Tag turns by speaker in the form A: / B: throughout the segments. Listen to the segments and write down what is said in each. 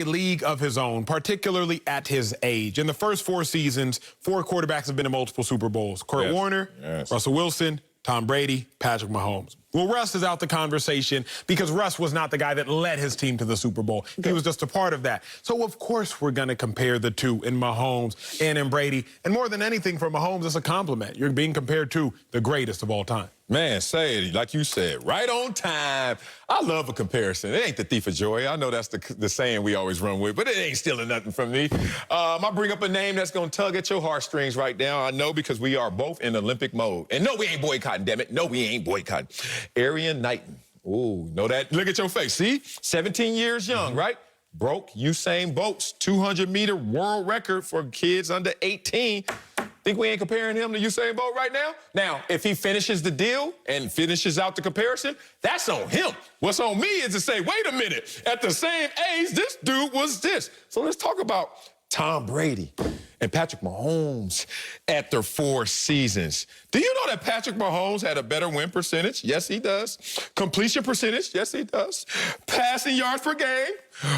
A: league of his own, particularly at his age. In the first 4 seasons, 4 quarterbacks have been in multiple Super Bowls. Kurt Warner, Russell Wilson, Tom Brady, Patrick Mahomes. Well, Russ is out the conversation because Russ was not the guy that led his team to the Super Bowl. He was just a part of that. So, of course, we're going to compare the two in Mahomes and in Brady. And more than anything, for Mahomes, it's a compliment. You're being compared to the greatest of all time.
B: Man, say it, like you said, right on time. I love a comparison. It ain't the thief of joy. I know that's the saying we always run with, but it ain't stealing nothing from me. I bring up a name that's going to tug at your heartstrings right now. I know because we are both in Olympic mode. And no, we ain't boycotting, damn it. No, we ain't boycotting. Arian Knighton. Ooh, know that? Look at your face. See? 17 years young, right? Broke Usain Bolt's 200-meter world record for kids under 18. Think we ain't comparing him to Usain Bolt right now? Now, if he finishes the deal and finishes out the comparison, that's on him. What's on me is to say, wait a minute, at the same age, this dude was this. So let's talk about Tom Brady and Patrick Mahomes at their 4 seasons. Do you know that Patrick Mahomes had a better win percentage? Yes, he does. Completion percentage? Yes, he does. Passing yards per game?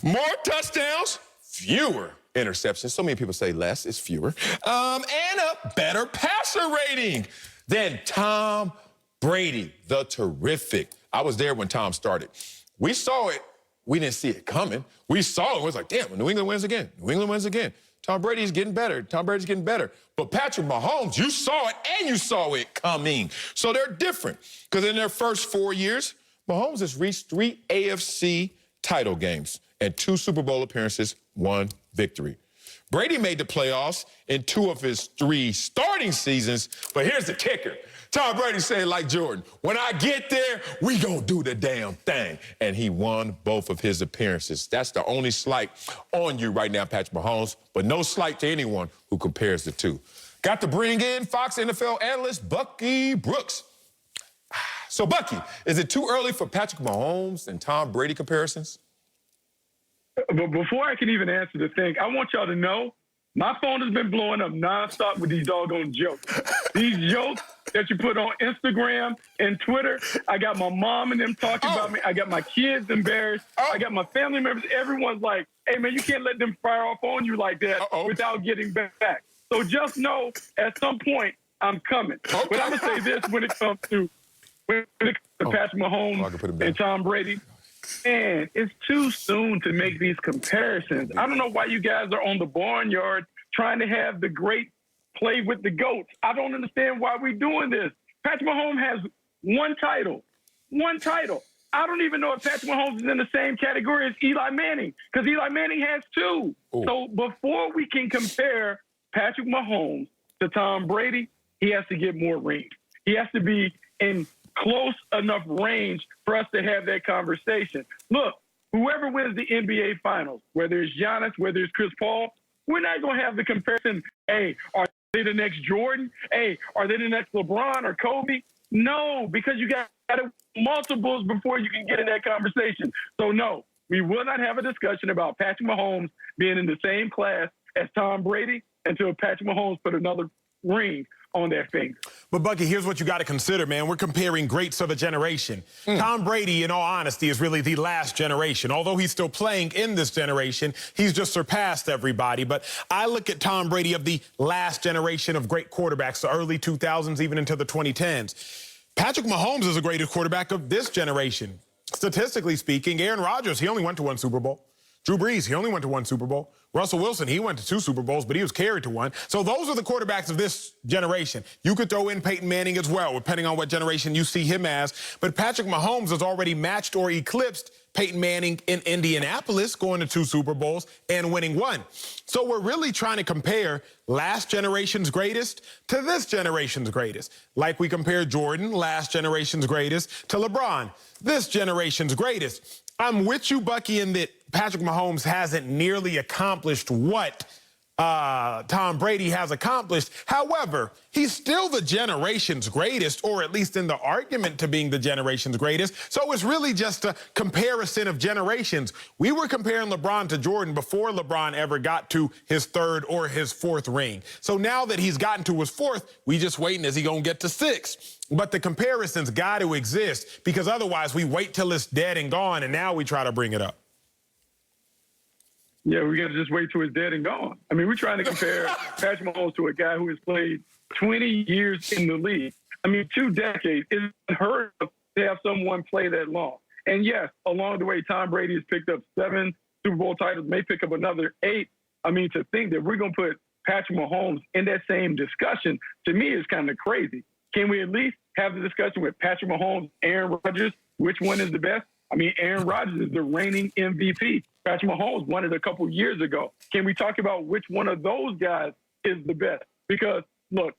B: More touchdowns? Fewer interceptions. So many people say less, it's fewer. And a better passer rating than Tom Brady, the terrific. I was there when Tom started. We saw it. We didn't see it coming. We saw it. It was like, damn, New England wins again. New England wins again. Tom Brady's getting better. Tom Brady's getting better. But Patrick Mahomes, you saw it and you saw it coming. So they're different. Because in their first 4 years, Mahomes has reached 3 AFC title games and 2 Super Bowl appearances, 1 victory. Brady made the playoffs in 2 of his 3 starting seasons, but here's the kicker. Tom Brady said, like Jordan, when I get there, we gonna do the damn thing. And he won both of his appearances. That's the only slight on you right now, Patrick Mahomes, but no slight to anyone who compares the two. Got to bring in Fox NFL analyst Bucky Brooks. So, Bucky, is it too early for Patrick Mahomes and Tom Brady comparisons?
C: But before I can even answer the thing, I want y'all to know my phone has been blowing up nonstop with these doggone jokes. These jokes that you put on Instagram and Twitter. I got my mom and them talking about me. I got my kids embarrassed. I got my family members. Everyone's like, hey, man, you can't let them fire off on you like that without getting back. So just know at some point I'm coming. But I'm going to say this when it comes to Patrick Mahomes and Tom Brady. Man, it's too soon to make these comparisons. I don't know why you guys are on the barnyard trying to have the great play with the GOATs. I don't understand why we're doing this. Patrick Mahomes has 1 title. 1 title. I don't even know if Patrick Mahomes is in the same category as Eli Manning, because Eli Manning has 2. So before we can compare Patrick Mahomes to Tom Brady, he has to get more rings. He has to be in close enough range for us to have that conversation. Look, whoever wins the NBA Finals, whether it's Giannis, whether it's Chris Paul, we're not going to have the comparison, hey, are they the next Jordan? Hey, are they the next LeBron or Kobe? No, because you got multiples before you can get in that conversation. So, no, we will not have a discussion about Patrick Mahomes being in the same class as Tom Brady until Patrick Mahomes put another ring on their finger.
A: But, Bucky, here's what you got to consider, man. We're comparing greats of a generation. Tom Brady, in all honesty, is really the last generation. Although he's still playing in this generation, he's just surpassed everybody. But I look at Tom Brady of the last generation of great quarterbacks, the early 2000s, even into the 2010s. Patrick Mahomes is the greatest quarterback of this generation. Statistically speaking, Aaron Rodgers, he only went to 1 Super Bowl. Drew Brees, he only went to 1 Super Bowl. Russell Wilson, he went to 2 Super Bowls, but he was carried to 1. So those are the quarterbacks of this generation. You could throw in Peyton Manning as well, depending on what generation you see him as. But Patrick Mahomes has already matched or eclipsed Peyton Manning in Indianapolis, going to 2 Super Bowls and winning 1. So we're really trying to compare last generation's greatest to this generation's greatest. Like we compare Jordan, last generation's greatest, to LeBron, this generation's greatest. I'm with you, Bucky, in that Patrick Mahomes hasn't nearly accomplished what Tom Brady has accomplished. However, he's still the generation's greatest, or at least in the argument to being the generation's greatest. So it's really just a comparison of generations. We were comparing LeBron to Jordan before LeBron ever got to his 3rd or his 4th ring. So now that he's gotten to his 4th, we just waiting, is he going to get to 6? But the comparison's got to exist, because otherwise we wait till it's dead and gone, and now we try to bring it up.
C: Yeah, we got to just wait till he's dead and gone. I mean, we're trying to compare Patrick Mahomes to a guy who has played 20 years in the league. I mean, 2 decades. It's unheard of to have someone play that long. And yes, along the way, Tom Brady has picked up 7 Super Bowl titles, may pick up another 8. I mean, to think that we're going to put Patrick Mahomes in that same discussion, to me, is kind of crazy. Can we at least have the discussion with Patrick Mahomes, Aaron Rodgers, which one is the best? I mean, Aaron Rodgers is the reigning MVP. Patrick Mahomes won it a couple years ago. Can we talk about which one of those guys is the best? Because, look,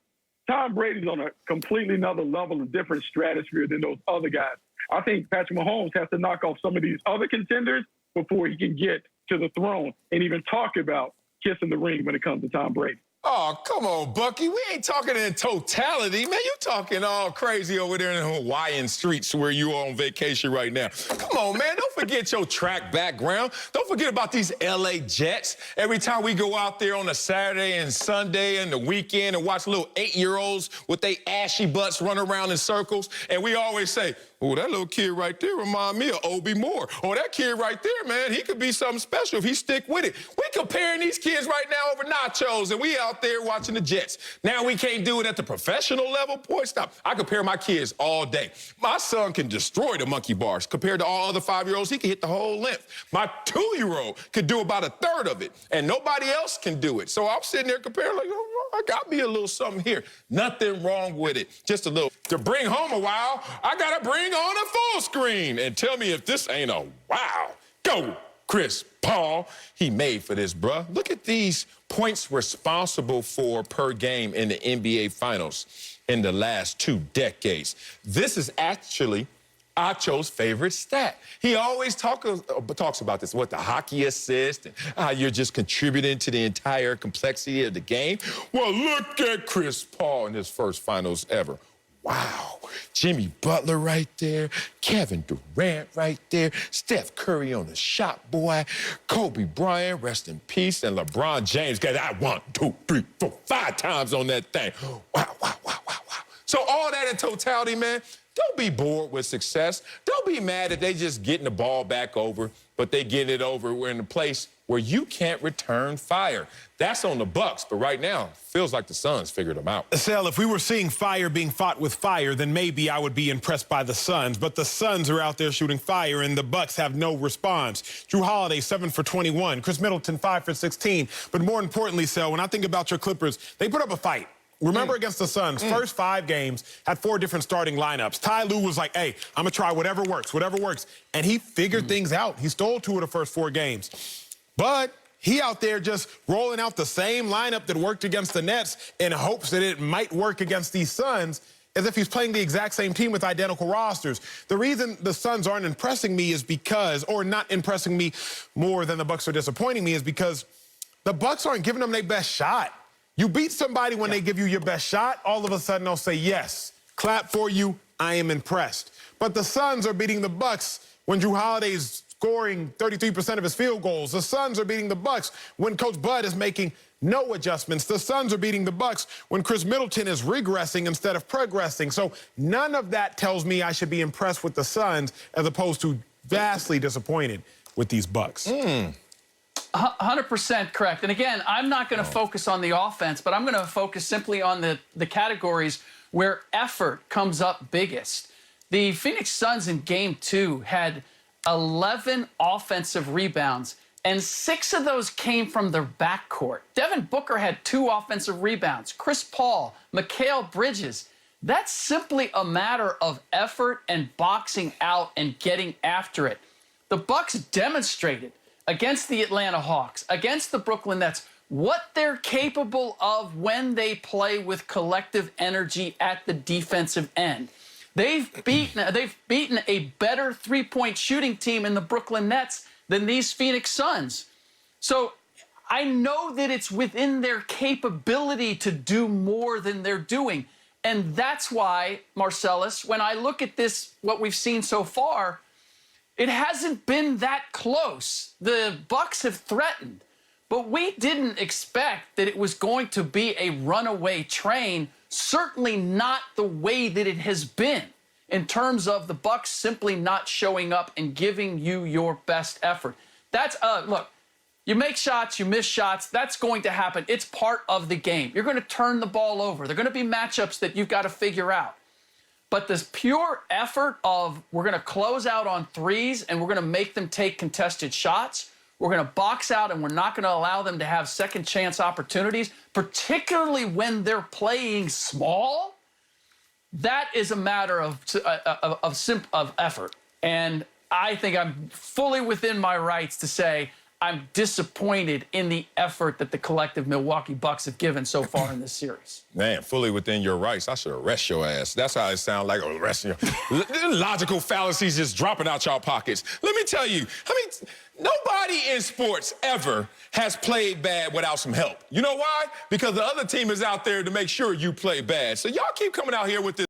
C: Tom Brady's on a completely another level, a different stratosphere than those other guys. I think Patrick Mahomes has to knock off some of these other contenders before he can get to the throne and even talk about kissing the ring when it comes to Tom Brady.
B: Oh, come on, Bucky. We ain't talking in totality, man. You talking all crazy over there in the Hawaiian streets where you are on vacation right now. Come on, man. Don't forget your track background. Don't forget about these L.A. Jets. Every time we go out there on a Saturday and Sunday and the weekend and watch little 8-year-olds with their ashy butts run around in circles, and we always say, oh, that little kid right there remind me of Obi Moore. Oh, that kid right there, man, he could be something special if he stick with it. We comparing these kids right now over nachos, and we out there watching the Jets. Now we can't do it at the professional level? Boy, stop. I compare my kids all day. My son can destroy the monkey bars. Compared to all other 5-year-olds, he can hit the whole length. My 2-year-old could do about a third of it, and nobody else can do it. So I'm sitting there comparing like, oh, I got me a little something here. Nothing wrong with it. Just a little. To bring home a wow, I got to bring on a full screen and tell me if this ain't a wow. Go, Chris Paul. He made for this, bruh. Look at these points responsible for per game in the NBA Finals in the last 2 decades. This is actually Acho's favorite stat. He always talks about this, what the hockey assist and how you're just contributing to the entire complexity of the game. Well, look at Chris Paul in his first finals ever. Wow. Jimmy Butler right there, Kevin Durant right there, Steph Curry on the shot, boy, Kobe Bryant, rest in peace, and LeBron James got that 1, 2, 3, 4, 5 times on that thing. Wow, wow, wow, wow, wow. So all that in totality, man, don't be bored with success. Don't be mad that they just getting the ball back over, but they get it over. We're in a place where you can't return fire. That's on the Bucks, but right now, feels like the Suns figured them out.
A: Sal, if we were seeing fire being fought with fire, then maybe I would be impressed by the Suns. But the Suns are out there shooting fire, and the Bucks have no response. Drew Holiday, 7 for 21. Chris Middleton, 5 for 16. But more importantly, Sal, when I think about your Clippers, they put up a fight. Remember against the Suns, first 5 games, had 4 different starting lineups. Ty Lue was like, hey, I'm going to try whatever works. And he figured things out. He stole 2 of the first 4 games. But he out there just rolling out the same lineup that worked against the Nets in hopes that it might work against these Suns, as if he's playing the exact same team with identical rosters. The reason the Suns aren't impressing me is because, or not impressing me more than the Bucks are disappointing me, is because the Bucks aren't giving them their best shot. You beat somebody when they give you your best shot, all of a sudden they'll say, yes, clap for you, I am impressed. But the Suns are beating the Bucks when Drew Holiday's scoring 33% of his field goals. The Suns are beating the Bucks when Coach Bud is making no adjustments. The Suns are beating the Bucks when Chris Middleton is regressing instead of progressing. So none of that tells me I should be impressed with the Suns as opposed to vastly disappointed with these Bucks.
D: 100% correct. And again, I'm not going to focus on the offense, but I'm going to focus simply on the categories where effort comes up biggest. The Phoenix Suns in Game 2 had 11 offensive rebounds, and 6 of those came from their backcourt. Devin Booker had 2 offensive rebounds. Chris Paul, Mikal Bridges. That's simply a matter of effort and boxing out and getting after it. The Bucks demonstrated against the Atlanta Hawks, against the Brooklyn Nets, what they're capable of when they play with collective energy at the defensive end. They've beaten a better three-point shooting team in the Brooklyn Nets than these Phoenix Suns. So I know that it's within their capability to do more than they're doing. And that's why, Marcellus, when I look at this, what we've seen so far, it hasn't been that close. The Bucks have threatened, but we didn't expect that it was going to be a runaway train, certainly not the way that it has been in terms of the Bucks simply not showing up and giving you your best effort. That's, look, You make shots, you miss shots. That's going to happen. It's part of the game. You're going to turn the ball over. There are going to be matchups that you've got to figure out. But this pure effort of we're going to close out on threes and we're going to make them take contested shots, we're going to box out and we're not going to allow them to have second chance opportunities, particularly when they're playing small, that is a matter of effort. And I think I'm fully within my rights to say I'm disappointed in the effort that the collective Milwaukee Bucks have given so far in this series.
B: Man, fully within your rights. I should arrest your ass. That's how it sounds like, arresting you. Logical fallacies just dropping out y'all pockets. Let me tell you, nobody in sports ever has played bad without some help. You know why? Because the other team is out there to make sure you play bad. So y'all keep coming out here with this